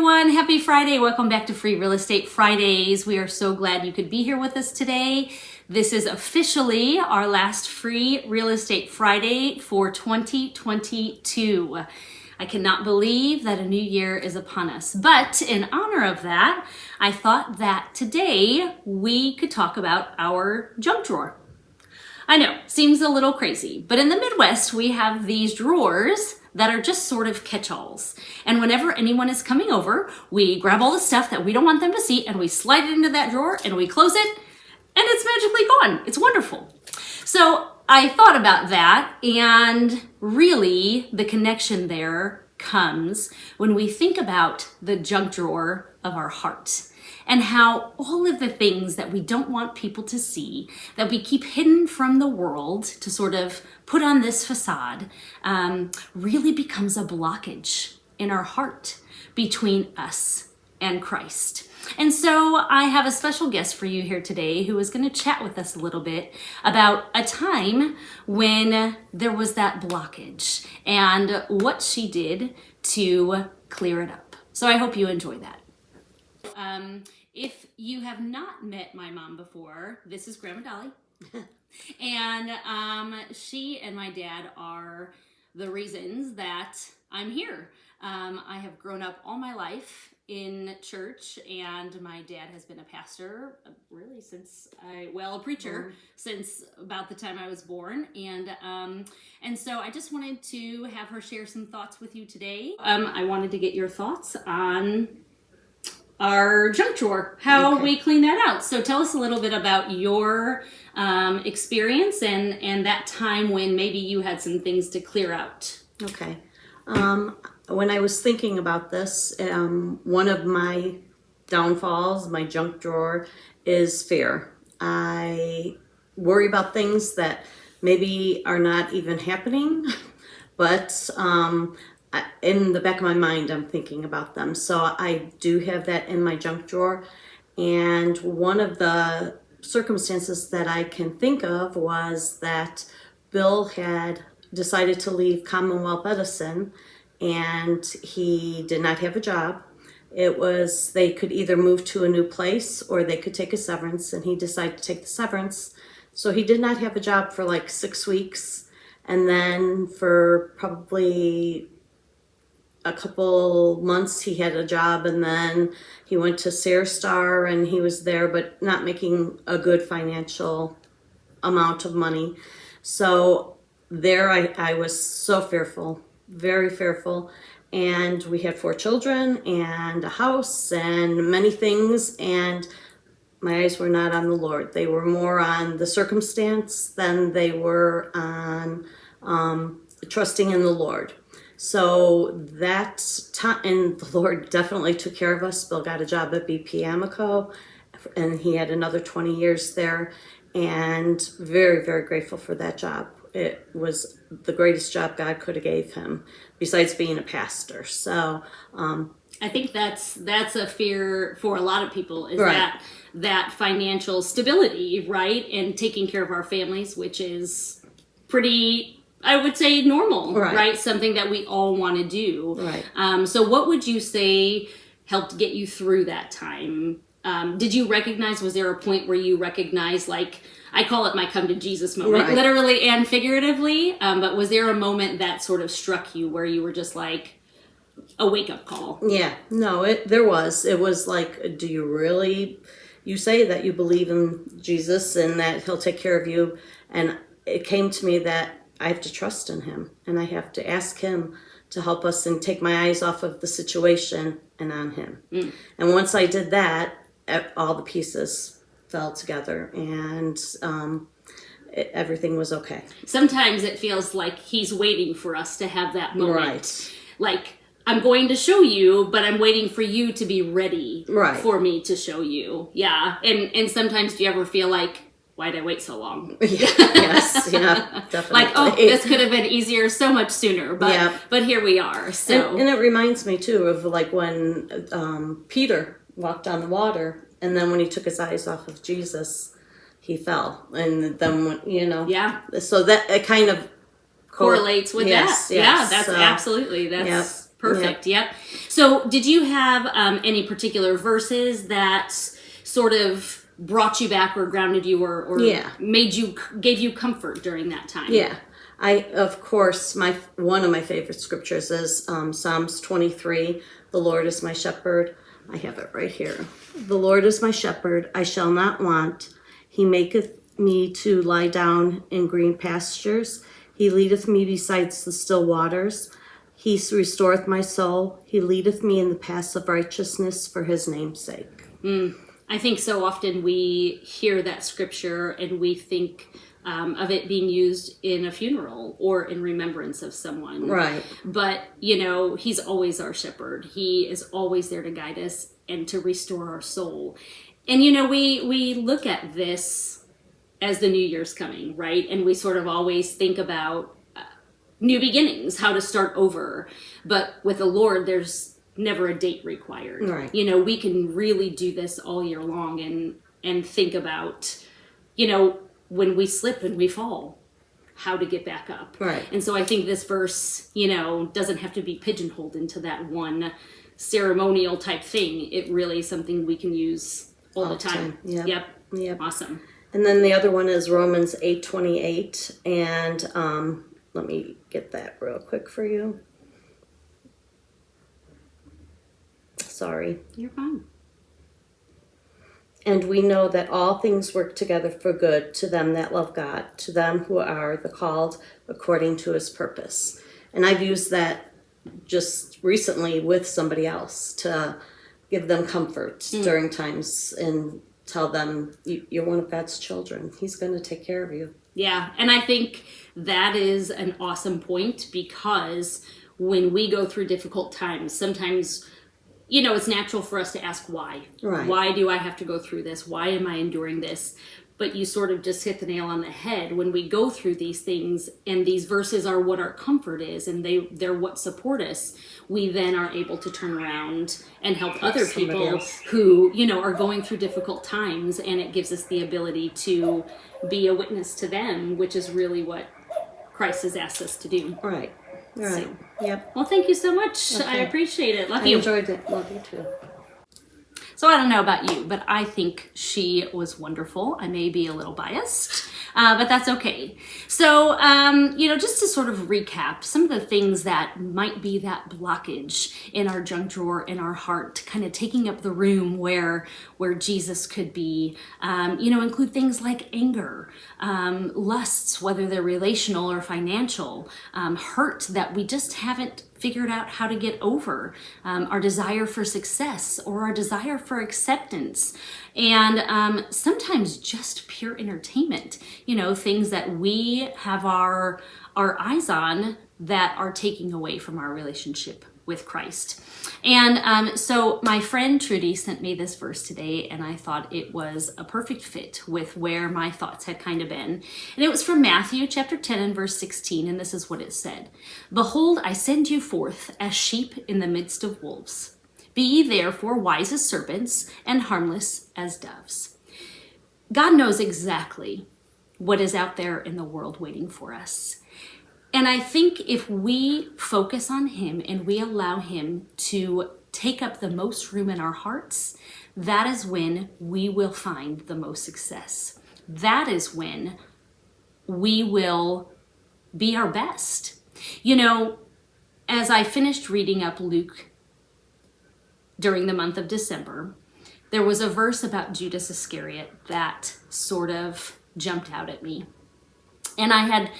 everyone. Happy Friday. Welcome back to Free Real Estate Fridays. We are so glad you could be here with us today. This is officially our last Free Real Estate Friday for 2022. I cannot believe that a new year is upon us. But in honor of that, I thought that today we could talk about our junk drawer. I know, seems a little crazy, but in the Midwest, we have these drawers that are just sort of catch-alls. And whenever anyone is coming over, we grab all the stuff that we don't want them to see and we slide it into that drawer and we close it and it's magically gone. It's wonderful. So I thought about that, and really the connection there comes when we think about the junk drawer of our heart and how all of the things that we don't want people to see, that we keep hidden from the world to sort of put on this facade, really becomes a blockage in our heart between us and Christ. And so I have a special guest for you here today who is going to chat with us a little bit about a time when there was that blockage and what she did to clear it up. So I hope you enjoy that. If you have not met my mom before, this is Grandma Dolly. And she and my dad are the reasons that I'm here. I have grown up all my life in church, and my dad has been a pastor really since a preacher since about the time I was born. And so I just wanted to have her share some thoughts with you today. I wanted to get your thoughts on our junk drawer, how we clean that out. So tell us a little bit about your experience and that time when maybe you had some things to clear out. Okay. When I was thinking about this, one of my downfalls, my junk drawer, is fear. I worry about things that maybe are not even happening, but in the back of my mind, I'm thinking about them. So I do have that in my junk drawer. And one of the circumstances that I can think of was that Bill had decided to leave Commonwealth Edison, and he did not have a job. It was, they could either move to a new place or they could take a severance, and he decided to take the severance. So he did not have a job for like 6 weeks. And then for probably a couple months he had a job, and then he went to Star and he was there but not making a good financial amount of money. So there I was so fearful, very fearful. And we had 4 children and a house and many things, and my eyes were not on the Lord. They were more on the circumstance than they were on trusting in the Lord. So that time, and the Lord definitely took care of us. Bill got a job at BP Amoco, and he had another 20 years there, and very, very grateful for that job. It was the greatest job God could have gave him, besides being a pastor. So I think that's a fear for a lot of people, is right. that financial stability, right? And taking care of our families, which is pretty, I would say, normal, right? Something that we all want to do. Right. So what would you say helped get you through that time? Did you recognize, was there a point where you recognized, like, I call it my come to Jesus moment, right. literally and figuratively, but was there a moment that sort of struck you where you were just like a wake-up call? Yeah, no, there was. It was like, do you really, you say that you believe in Jesus and that he'll take care of you, and it came to me that I have to trust in him, and I have to ask him to help us and take my eyes off of the situation and on him. And once I did that, all the pieces fell together, and everything was okay. Sometimes it feels like he's waiting for us to have that moment. Right. Like, I'm going to show you, but I'm waiting for you to be ready for me to show you. Yeah. And sometimes do you ever feel like, why'd I wait so long? Yes, yeah, definitely. Like, oh, this could have been easier so much sooner, but here we are. So, and it reminds me too of like when Peter walked on the water, and then when he took his eyes off of Jesus, he fell, and then So that it kind of correlates with that. Yes, yeah, that's absolutely Perfect. Yep. So did you have any particular verses that sort of brought you back or grounded you or gave you comfort during that time? Yeah. Of course, one of my favorite scriptures is Psalms 23. The Lord is my shepherd. I have it right here. The Lord is my shepherd. I shall not want. He maketh me to lie down in green pastures. He leadeth me besides the still waters. He restoreth my soul. He leadeth me in the paths of righteousness for his name's sake. I think so often we hear that scripture and we think of it being used in a funeral or in remembrance of someone. Right. But, he's always our shepherd. He is always there to guide us and to restore our soul. And, we look at this as the new year's coming, right? And we sort of always think about new beginnings, how to start over. But with the Lord, there's never a date required. Right. We can really do this all year long and think about, when we slip and we fall, how to get back up. Right. And so I think this verse, doesn't have to be pigeonholed into that one ceremonial type thing. It really is something we can use all the time. Yep. Awesome. And then the other one is Romans 8:28. And let me get that real quick for you. Sorry. You're fine. And we know that all things work together for good to them that love God, to them who are the called according to his purpose. And I've used that just recently with somebody else to give them comfort during times and tell them, you're one of God's children. He's going to take care of you. Yeah, and I think that is an awesome point, because when we go through difficult times, sometimes, it's natural for us to ask why. Right. Why do I have to go through this? Why am I enduring this? But you sort of just hit the nail on the head. When we go through these things, and these verses are what our comfort is, and they're what support us, we then are able to turn around and help other people who, are going through difficult times, and it gives us the ability to be a witness to them, which is really what Christ has asked us to do. Right. Right. So, yep. Well, thank you so much. Okay. I appreciate it. Love I you. enjoyed it. Love you too. So I don't know about you, but I think she was wonderful. I may be a little biased, but that's okay. So, just to sort of recap some of the things that might be that blockage in our junk drawer, in our heart, kind of taking up the room where Jesus could be, include things like anger, lusts, whether they're relational or financial, hurt that we just haven't figured out how to get over, our desire for success or our desire for acceptance, and sometimes just pure entertainment, things that we have our eyes on that are taking away from our relationship with Christ. And so my friend Trudy sent me this verse today, and I thought it was a perfect fit with where my thoughts had kind of been. And it was from Matthew chapter 10 and verse 16, and this is what it said. Behold, I send you forth as sheep in the midst of wolves. Be ye therefore wise as serpents and harmless as doves. God knows exactly what is out there in the world waiting for us. And I think if we focus on him and we allow him to take up the most room in our hearts, that is when we will find the most success. That is when we will be our best. As I finished reading up Luke during the month of December, there was a verse about Judas Iscariot that sort of jumped out at me. And I had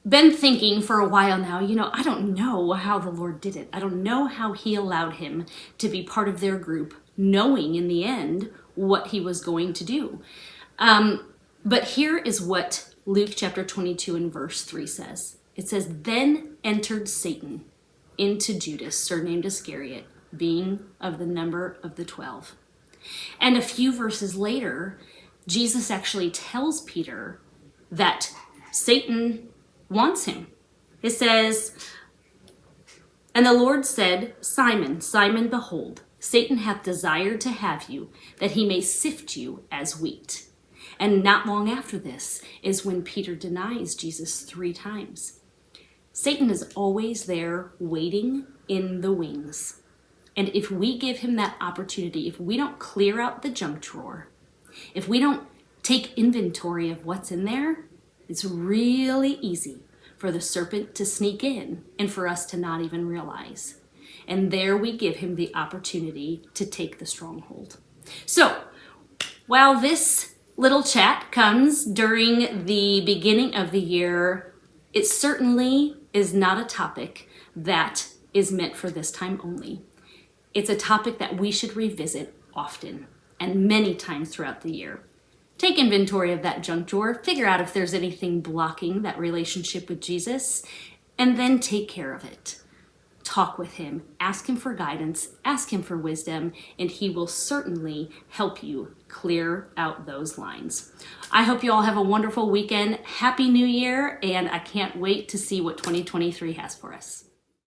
been thinking for a while now, I don't know how the Lord did it. I don't know how he allowed him to be part of their group, knowing in the end what he was going to do. But here is what Luke chapter 22 and verse 3 says. It says, Then entered Satan into Judas, surnamed Iscariot, being of the number of the 12. And a few verses later, Jesus actually tells Peter that Satan wants him. It says, And the Lord said, Simon, Simon, behold, Satan hath desired to have you, that he may sift you as wheat. And not long after this is when Peter denies Jesus 3 times. Satan is always there waiting in the wings. And if we give him that opportunity, if we don't clear out the junk drawer, if we don't take inventory of what's in there, it's really easy for the serpent to sneak in and for us to not even realize. And there we give him the opportunity to take the stronghold. So, while this little chat comes during the beginning of the year, it certainly is not a topic that is meant for this time only. It's a topic that we should revisit often and many times throughout the year. Take inventory of that junk drawer, figure out if there's anything blocking that relationship with Jesus, and then take care of it. Talk with him, ask him for guidance, ask him for wisdom, and he will certainly help you clear out those lines. I hope you all have a wonderful weekend. Happy New Year, and I can't wait to see what 2023 has for us.